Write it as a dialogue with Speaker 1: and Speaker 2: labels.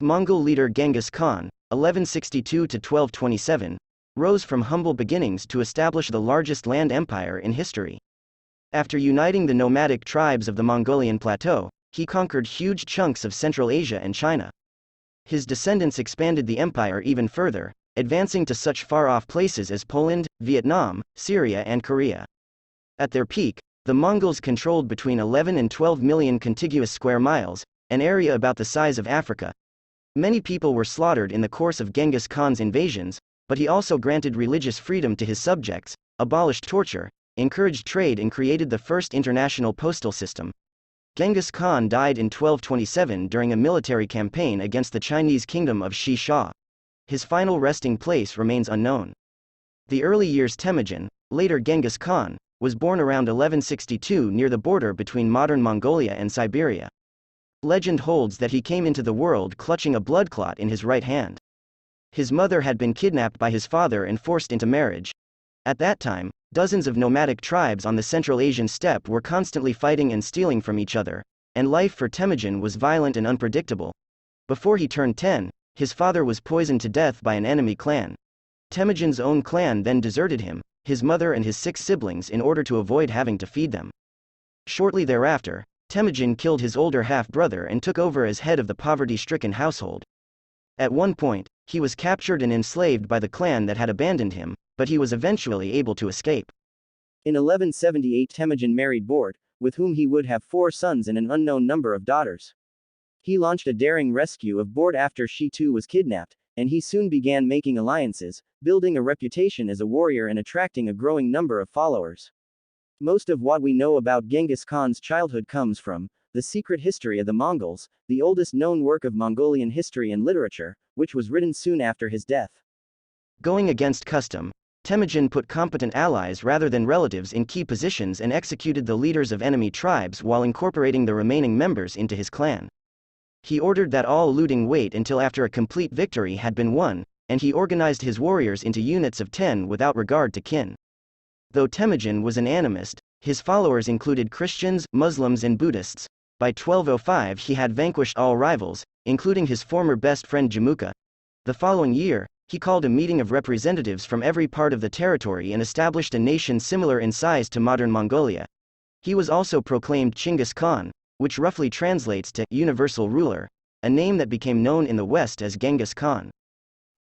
Speaker 1: Mongol leader Genghis Khan, 1162–1227, rose from humble beginnings to establish the largest land empire in history. After uniting the nomadic tribes of the Mongolian plateau, he conquered huge chunks of Central Asia and China. His descendants expanded the empire even further, advancing to such far-off places as Poland, Vietnam, Syria and Korea. At their peak, the Mongols controlled between 11 and 12 million contiguous square miles, an area about the size of Africa. Many people were slaughtered in the course of Genghis Khan's invasions, but he also granted religious freedom to his subjects, abolished torture, encouraged trade and created the first international postal system. Genghis Khan died in 1227 during a military campaign against the Chinese kingdom of Xi. His final resting place remains unknown. The early years Temujin, later Genghis Khan, was born around 1162 near the border between modern Mongolia and Siberia. Legend holds that he came into the world clutching a blood clot in his right hand. His mother had been kidnapped by his father and forced into marriage. At that time, dozens of nomadic tribes on the Central Asian steppe were constantly fighting and stealing from each other, and life for Temujin was violent and unpredictable. Before he turned 10, his father was poisoned to death by an enemy clan. Temujin's own clan then deserted him, his mother and his 6 siblings in order to avoid having to feed them. Shortly thereafter, Temujin killed his older half-brother and took over as head of the poverty-stricken household. At one point, he was captured and enslaved by the clan that had abandoned him, but he was eventually able to escape. In 1178 Temujin married Bort, with whom he would have 4 sons and an unknown number of daughters. He launched a daring rescue of Bort after she too was kidnapped, and he soon began making alliances, building a reputation as a warrior and attracting a growing number of followers. Most of what we know about Genghis Khan's childhood comes from The Secret History of the Mongols, the oldest known work of Mongolian history and literature, which was written soon after his death. Going against custom, Temujin put competent allies rather than relatives in key positions and executed the leaders of enemy tribes while incorporating the remaining members into his clan. He ordered that all looting wait until after a complete victory had been won, and he organized his warriors into units of 10 without regard to kin. Though Temujin was an animist, his followers included Christians, Muslims and Buddhists. By 1205 he had vanquished all rivals, including his former best friend Jamuka. The following year, he called a meeting of representatives from every part of the territory and established a nation similar in size to modern Mongolia. He was also proclaimed Chinggis Khan, which roughly translates to universal ruler, a name that became known in the West as Genghis Khan.